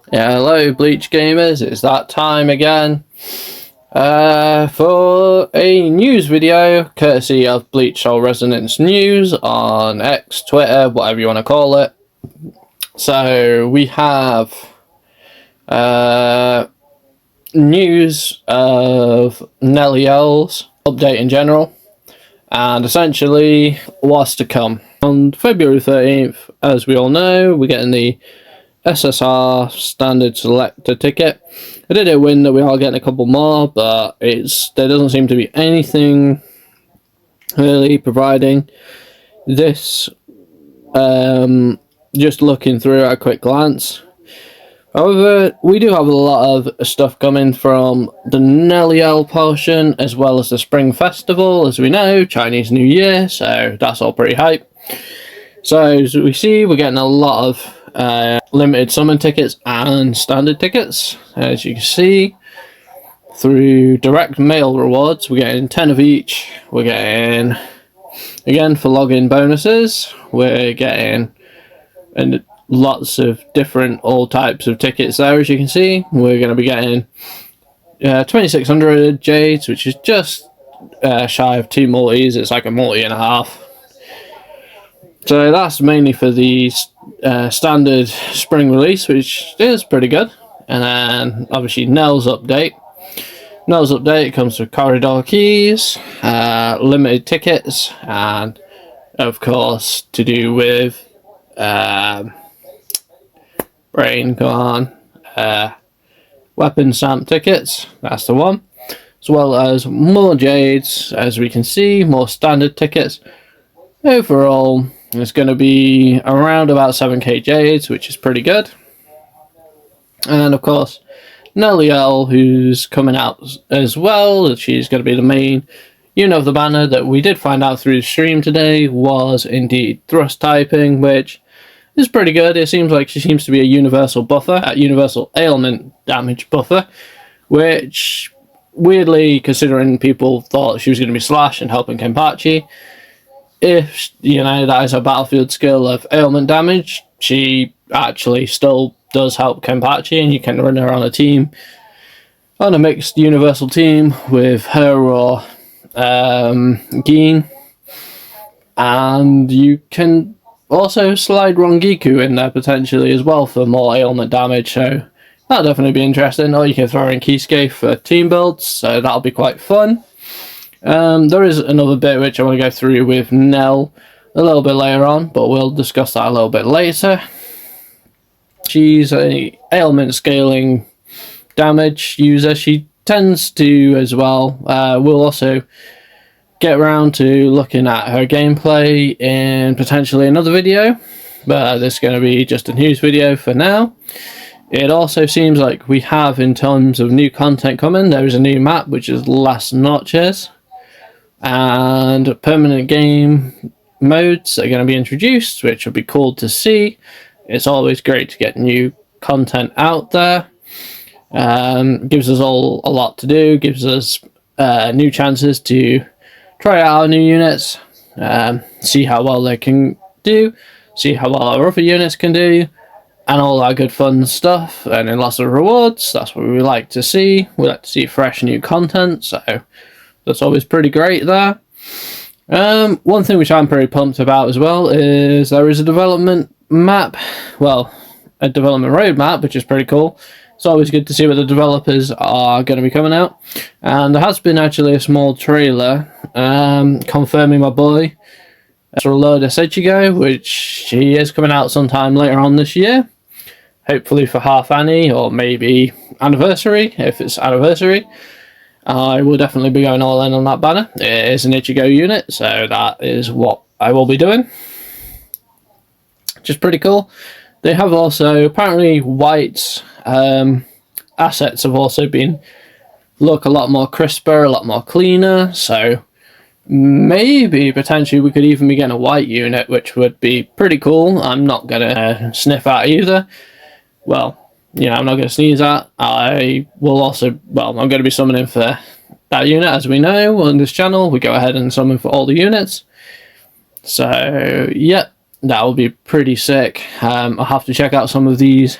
Yeah, hello Bleach gamers, it's that time again for a news video courtesy of Bleach Soul Resonance News on X, Twitter, whatever you want to call it. So we have news of Nelliel's update in general and essentially what's to come. On February 13th, as we all know, we're getting the SSR standard selector ticket. I did a win that we are getting a couple more, but there doesn't seem to be anything really providing this. Just looking through at a quick glance. However, we do have a lot of stuff coming from the Nelliel portion as well as the Spring Festival, as we know, Chinese New Year, so that's all pretty hype. So as we see, we're getting a lot of limited summon tickets and standard tickets. As you can see, through direct mail rewards, we're getting 10 of each. We're getting, again, for login bonuses, we're getting lots of different all types of tickets there. As you can see, we're going to be getting 2600 jades, which is just shy of 2 multis. It's like a multi and a half. So that's mainly for the standard spring release, which is pretty good. And then obviously Nell's update. Nell's update comes with corridor keys, limited tickets, and of course to do with brain gone weapon stamp tickets. That's the one, as well as more jades. As we can see, more standard tickets. Overall, it's going to be around about 7k jades, which is pretty good. And of course, Nelliel, who's coming out as well. She's going to be the main unit of the banner that we did find out through the stream today was indeed thrust typing, which is pretty good. It seems like she seems to be a universal buffer, a universal ailment damage buffer, which weirdly, considering people thought she was going to be Slash and helping Kenpachi, if, you know, that is her battlefield skill of ailment damage, she actually still does help Kenpachi, and you can run her on a team, on a mixed universal team with her or Gin, and you can also slide Rongiku in there potentially as well for more ailment damage, so that'll definitely be interesting. Or you can throw in Kisuke for team builds, so that'll be quite fun. There is another bit which I want to go through with Nell a little bit later on, but we'll discuss that a little bit later. She's a ailment scaling damage user. She tends to as well. We'll also get around to looking at her gameplay in potentially another video, but this is going to be just a news video for now. It also seems like we have, in terms of new content coming, there is a new map which is Las Noches, and permanent game modes are going to be introduced, which will be cool to see. It's always great to get new content out there. Gives us all a lot to do, gives us new chances to try out our new units, see how well they can do, see how well our other units can do, and all that good fun stuff, and then lots of rewards. That's what we like to see. We like to see fresh new content, so that's always pretty great there. One thing which I'm pretty pumped about as well is there is a development map, well, a development roadmap, which is pretty cool. It's always good to see what the developers are going to be coming out, and there has been actually a small trailer confirming my boy Lourdes Echigo, which he is coming out sometime later on this year, hopefully for half Annie or maybe anniversary. If it's anniversary, I will definitely be going all in on that banner. It is an Ichigo unit, so that is what I will be doing, which is pretty cool. They have also, apparently White's assets have also been look a lot more crisper, a lot more cleaner, so maybe potentially we could even be getting a white unit, which would be pretty cool. I'm not going to sniff at either. Well, you know, I'm not going to sneeze at. I will also, well, I'm going to be summoning for that unit, as we know on this channel. We go ahead and summon for all the units. So, yeah, that will be pretty sick. I'll have to check out some of these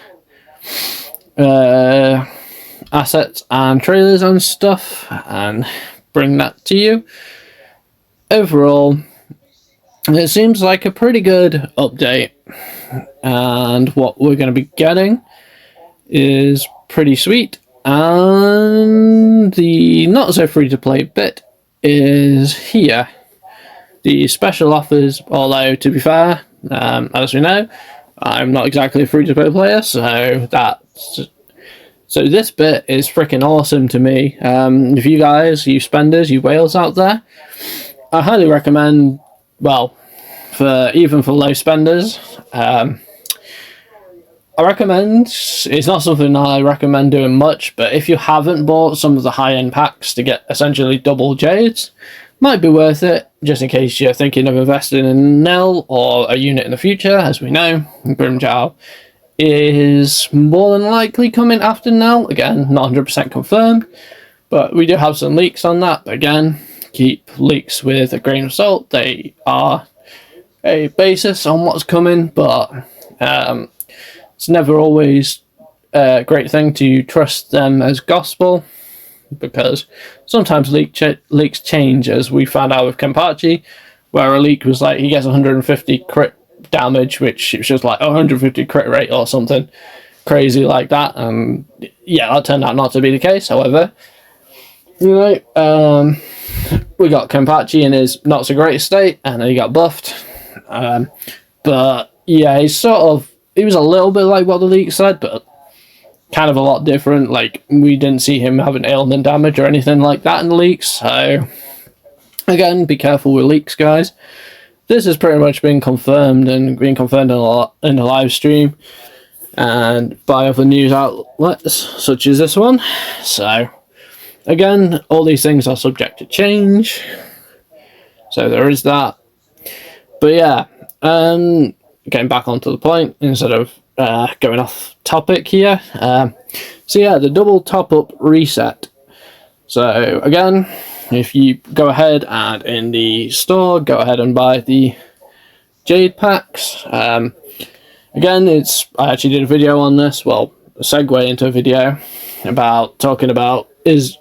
assets and trailers and stuff and bring that to you. Overall, it seems like a pretty good update, and what we're going to be getting is pretty sweet. And the not so free to play bit is here. The special offers, although to be fair, as we know, I'm not exactly a free to play player, so this bit is freaking awesome to me. If you guys, you spenders, you whales out there, I highly recommend, well, even for low spenders, I recommend, it's not something I recommend doing much, but if you haven't bought some of the high-end packs to get essentially double Jades, might be worth it, just in case you're thinking of investing in Nelliel or a unit in the future. As we know, Grimjow is more than likely coming after Nelliel. Again, not 100% confirmed, but we do have some leaks on that. But again, keep leaks with a grain of salt. They are a basis on what's coming, but it's never always a great thing to trust them as gospel, because sometimes leaks change, as we found out with Kenpachi, where a leak was like he gets 150 crit damage, which it was just like 150 crit rate or something crazy like that, and yeah, that turned out not to be the case. However, you know, we got Kenpachi in his not so great state, and then he got buffed. But yeah, he was a little bit like what the leak said, but kind of a lot different. Like, we didn't see him having ailment damage or anything like that in the leaks, so again, be careful with leaks, guys. This has pretty much been confirmed, and been confirmed in the live stream and by other news outlets such as this one. So again, all these things are subject to change, so there is that. But yeah, getting back onto the point instead of going off topic here. So yeah, the double top-up reset. So again, if you go ahead and in the store, go ahead and buy the Jade packs. Again, I actually did a video on this, well, a segue into a video about talking about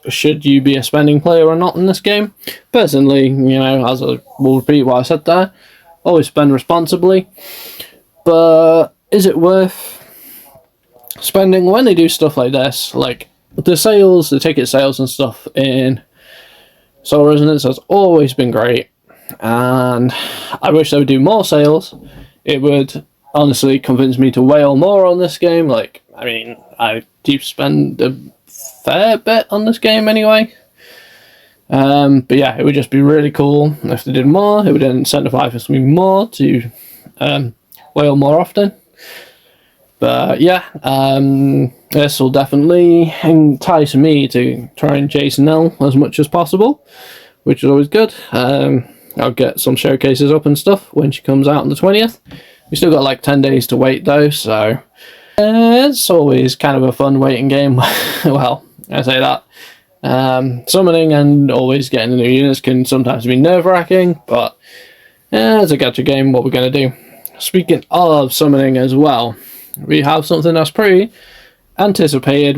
should you be a spending player or not in this game. Personally, you know, as I will repeat what I said there, always spend responsibly. But is it worth spending when they do stuff like this? Like the sales, the ticket sales and stuff in Soul Resonance has always been great, and I wish they would do more sales. It would honestly convince me to whale more on this game. Like, I mean, I do spend a fair bit on this game anyway. But yeah, it would just be really cool if they did more. It would incentivize me more to whale more often. But yeah, this will definitely entice me to try and chase Nelliel as much as possible, which is always good. I'll get some showcases up and stuff when she comes out on the 20th. We still got like 10 days to wait though, so it's always kind of a fun waiting game. Well, I say that. Summoning and always getting the new units can sometimes be nerve-wracking, but it's a gacha game, what we're going to do. Speaking of summoning as well, we have something that's pretty anticipated.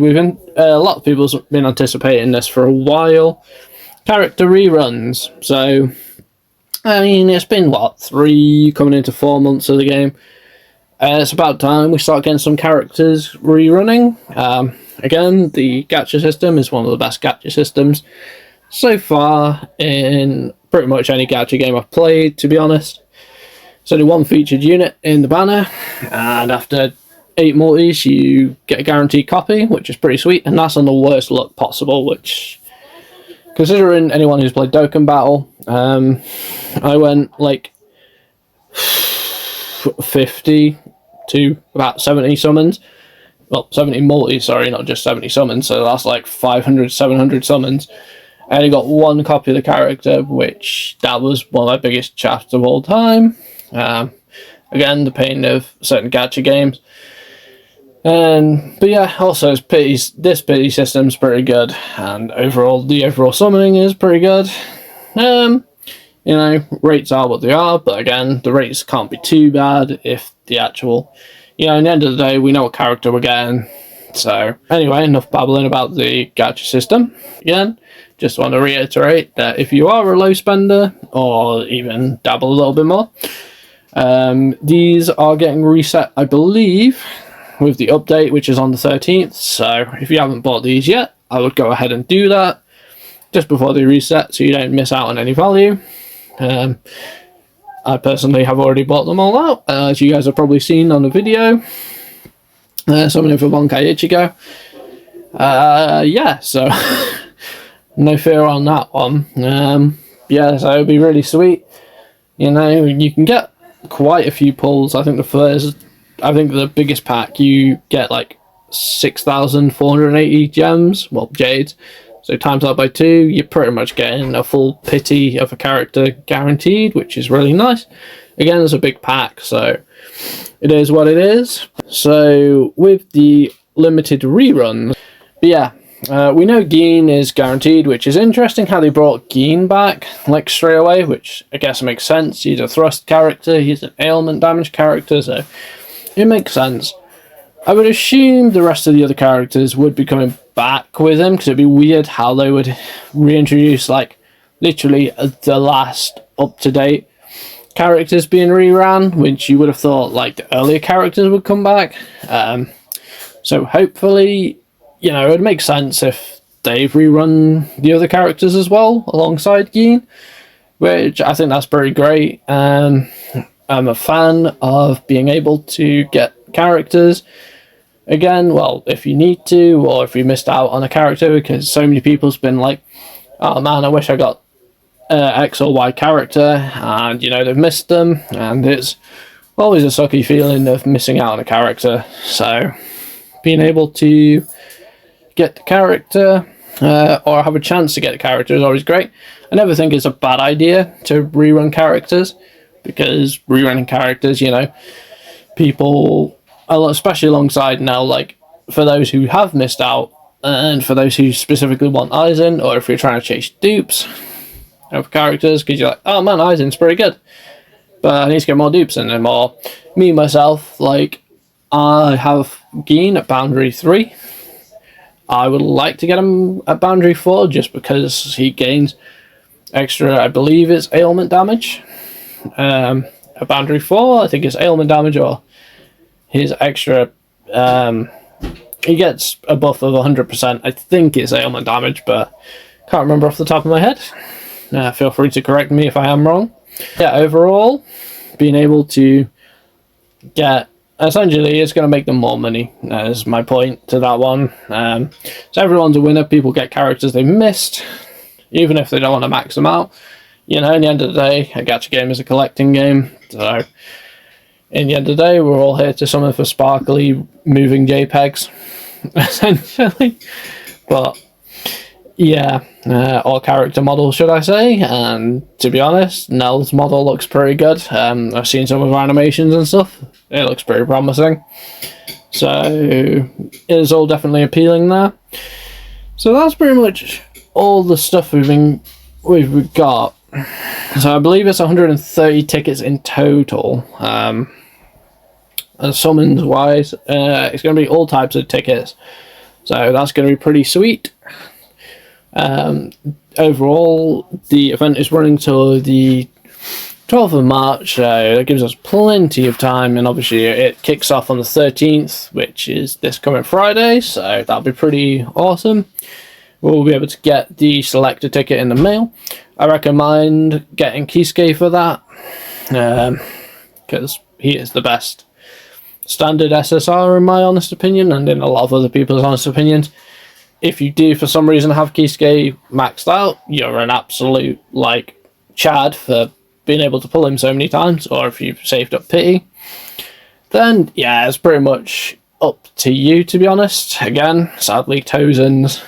A lot of people's been anticipating this for a while. Character reruns. So, I mean, it's been, what, 3, coming into 4 months of the game. It's about time we start getting some characters rerunning. Again, the gacha system is one of the best gacha systems so far in pretty much any gacha game I've played, to be honest. There's only one featured unit in the banner, and after 8 multis you get a guaranteed copy, which is pretty sweet, and that's on the worst luck possible, which, considering anyone who's played Dokkan Battle, I went like 50 to about 70 summons. Well, 70 multis, sorry, not just 70 summons, so that's like 500, 700 summons. I only got one copy of the character, which that was one of my biggest chaffs of all time. Again, the pain of certain gacha games. But yeah, also this pity system's pretty good, and the overall summoning is pretty good. You know, rates are what they are, but again, the rates can't be too bad if the actual, you know, at the end of the day, we know what character we're getting. So anyway, enough babbling about the gacha system. Again, just want to reiterate that if you are a low spender, or even dabble a little bit more, these are getting reset, I believe, with the update, which is on the 13th. So if you haven't bought these yet, I would go ahead and do that just before they reset, so you don't miss out on any value. I personally have already bought them all out, as you guys have probably seen on the video. Something for Bonkai Ichigo. Yeah, so no fear on that one. Yeah, so it would be really sweet. You know, you can get quite a few pulls. I think the biggest pack, you get like 6,480 gems, well, jades. So times that by 2, you're pretty much getting a full pity of a character guaranteed, which is really nice. Again, it's a big pack, so it is what it is. So with the limited reruns, but yeah, we know Geen is guaranteed, which is interesting how they brought Geen back like straight away, which I guess makes sense. He's a thrust character, he's an ailment damage character, so it makes sense. I would assume the rest of the other characters would be coming back with him, because it'd be weird how they would reintroduce like literally the last up-to-date characters being rerun, which you would have thought like the earlier characters would come back. So hopefully, you know, it would make sense if they've rerun the other characters as well alongside Geen, which I think that's pretty great. I'm a fan of being able to get characters again, well, if you need to, or if you missed out on a character, because so many people's been like, oh man, I wish I got X or Y character, and you know, they've missed them, and it's always a sucky feeling of missing out on a character. So being able to get the character, or have a chance to get a character, is always great. I never think it's a bad idea to rerun characters, because rerunning characters, you know, people, especially alongside now, like for those who have missed out, and for those who specifically want Aizen, or if you're trying to chase dupes of characters, because you're like, oh man, Aizen's pretty good, but I need to get more dupes in him. Or me, myself, like, I have Geen at boundary 3. I would like to get him at boundary 4, just because he gains extra, I believe it's ailment damage. At boundary 4, I think it's ailment damage, or his extra, he gets a buff of 100%. I think it's ailment damage, but can't remember off the top of my head. Feel free to correct me if I am wrong. Yeah, overall, being able to get, essentially, it's going to make them more money, is my point to that one. So everyone's a winner. People get characters they've missed, even if they don't want to max them out. You know, in the end of the day, a gacha game is a collecting game, so in the end of the day, we're all here to summon for sparkly moving JPEGs, essentially. But yeah, or character models, should I say? And to be honest, Nell's model looks pretty good. I've seen some of her animations and stuff. It looks pretty promising. So it is all definitely appealing there. So that's pretty much all the stuff we've got. So I believe it's 130 tickets in total. And summons wise, it's going to be all types of tickets, so that's going to be pretty sweet. Overall, the event is running till the 12th of March, so that gives us plenty of time, and obviously it kicks off on the 13th, which is this coming Friday, so that'll be pretty awesome. We'll be able to get the selector ticket in the mail. I recommend getting Kisuke for that, because he is the best standard SSR in my honest opinion, and in a lot of other people's honest opinions. If you do for some reason have Kisuke maxed out, you're an absolute like Chad for being able to pull him so many times, or if you've saved up pity, then yeah, it's pretty much up to you, to be honest. Again, sadly, Tozen's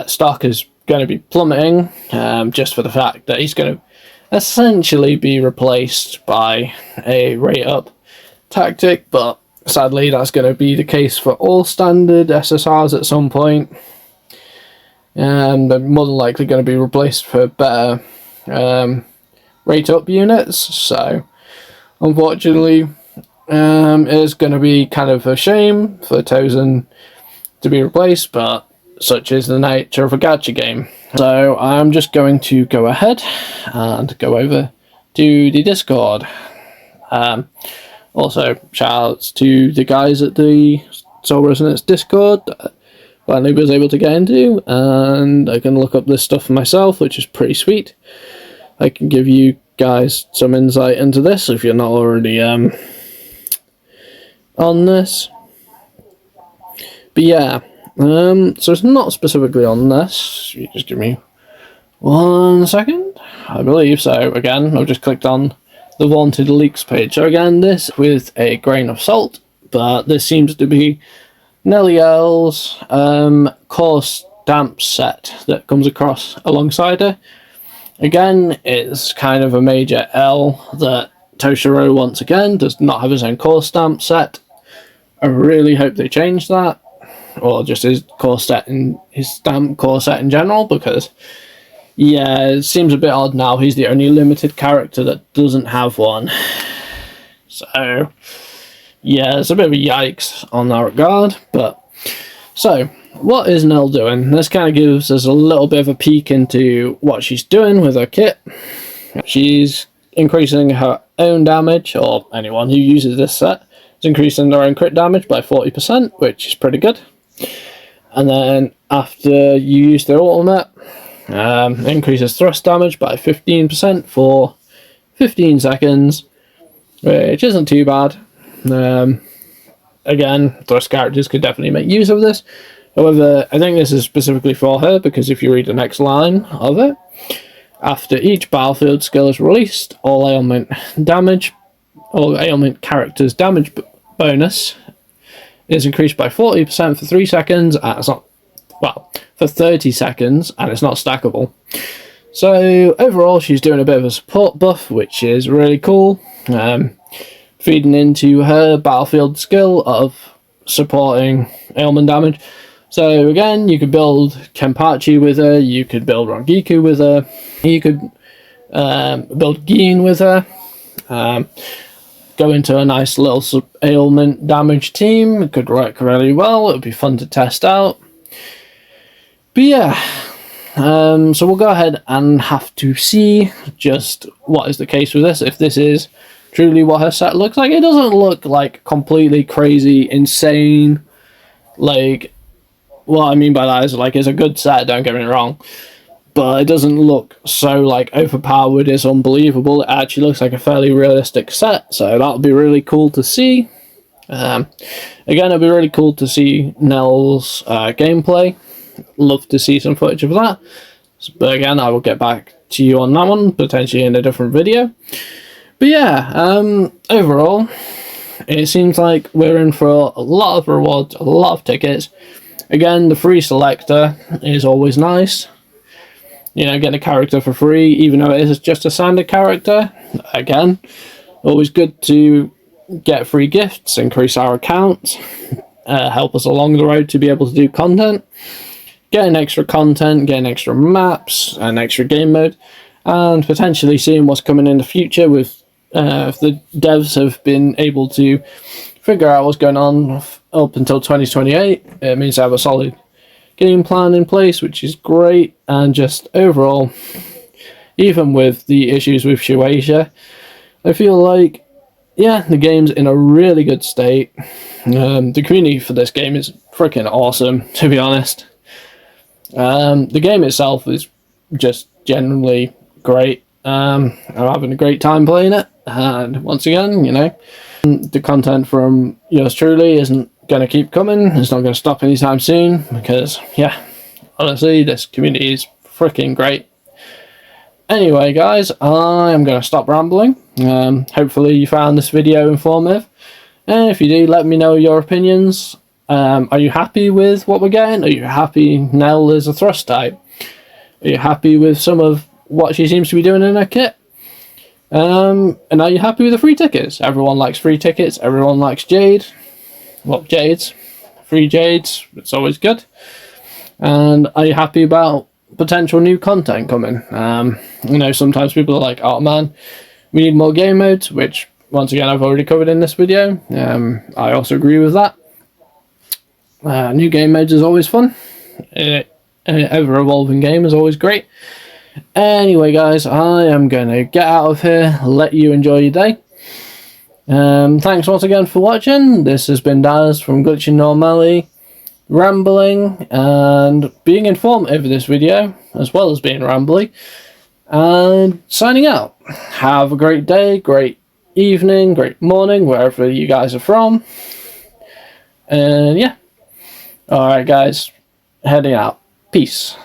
stock is going to be plummeting, just for the fact that he's going to essentially be replaced by a rate up tactic, but sadly that's going to be the case for all standard SSRs at some point, and they're more than likely going to be replaced for better rate up units. So unfortunately, is going to be kind of a shame for Tozen to be replaced, but such is the nature of a gacha game. So I'm just going to go ahead and go over to the Discord. Also, shoutouts to the guys at the Soul Resonance Discord that finally was able to get into, and I can look up this stuff for myself, which is pretty sweet. I can give you guys some insight into this if you're not already on this. But yeah, so it's not specifically on this. You just give me 1 second. I believe so. Again, I've just clicked on the wanted leaks page. So again, this with a grain of salt, but this seems to be Nelliel's core stamp set that comes across alongside her. Again, it's kind of a major L that Toshiro once again does not have his own core stamp set. I really hope they change that, or just his core set and his stamp core set in general, because yeah, it seems a bit odd now. He's the only limited character that doesn't have one. So yeah, it's a bit of a yikes on that regard. But so what is Nell doing? This kind of gives us a little bit of a peek into what she's doing with her kit. She's increasing her own damage, or anyone who uses this set is increasing their own crit damage by 40%, which is pretty good. And then after you use their ultimate, increases thrust damage by 15% for 15 seconds, which isn't too bad. Again, thrust characters could definitely make use of this. However, I think this is specifically for her, because if you read the next line of it, after each battlefield skill is released, all ailment damage, or ailment characters damage bonus is increased by 40% for 3 seconds, and it's not, well, for 30 seconds, and it's not stackable. So overall, she's doing a bit of a support buff, which is really cool, feeding into her battlefield skill of supporting ailment damage. So again, you could build Kenpachi with her, you could build Rangiku with her, you could build Gin with her, go into a nice little ailment damage team. It could work really well, it would be fun to test out. But yeah, so we'll go ahead and have to see just what is the case with this, if this is truly what her set looks like. It doesn't look like completely crazy, insane, like, what I mean by that is, like, it's a good set, don't get me wrong, but it doesn't look so, like, overpowered, it's unbelievable. It actually looks like a fairly realistic set, so that'll be really cool to see. Again, it'll be really cool to see Nell's gameplay. Love to see some footage of that, but again, I will get back to you on that one, potentially in a different video. But yeah, overall, it seems like we're in for a lot of rewards, a lot of tickets. Again, the free selector is always nice. You know, getting a character for free, even though it is just a standard character. Again, always good to get free gifts, increase our accounts, help us along the road to be able to do content. Getting extra content, getting extra maps, and extra game mode, and potentially seeing what's coming in the future with if the devs have been able to figure out what's going on up until 2028. It means they have a solid game plan in place, which is great. And just overall, even with the issues with Shueisha, I feel like, yeah, the game's in a really good state. The community for this game is freaking awesome, to be honest. The game itself is just generally great. I'm having a great time playing it, and once again, you know, the content from yours truly isn't going to keep coming. It's not going to stop anytime soon, because, yeah, honestly, this community is freaking great. Anyway, guys, I am going to stop rambling. Hopefully you found this video informative, and if you do, let me know your opinions. Are you happy with what we're getting? Are you happy Nell is a thrust type? Are you happy with some of what she seems to be doing in her kit? And are you happy with the free tickets? Everyone likes free tickets. Everyone likes Jade. Well, Jades. Free Jades. It's always good. And are you happy about potential new content coming? You know, sometimes people are like, oh man, we need more game modes, which once again, I've already covered in this video. I also agree with that. New game modes is always fun. An ever-evolving game is always great. Anyway, guys, I am going to get out of here, let you enjoy your day. Thanks once again for watching. This has been Daz from Glitching Normally, rambling and being informative in this video, as well as being rambly, and signing out. Have a great day, great evening, great morning, wherever you guys are from. And yeah. Alright, guys, heading out. Peace.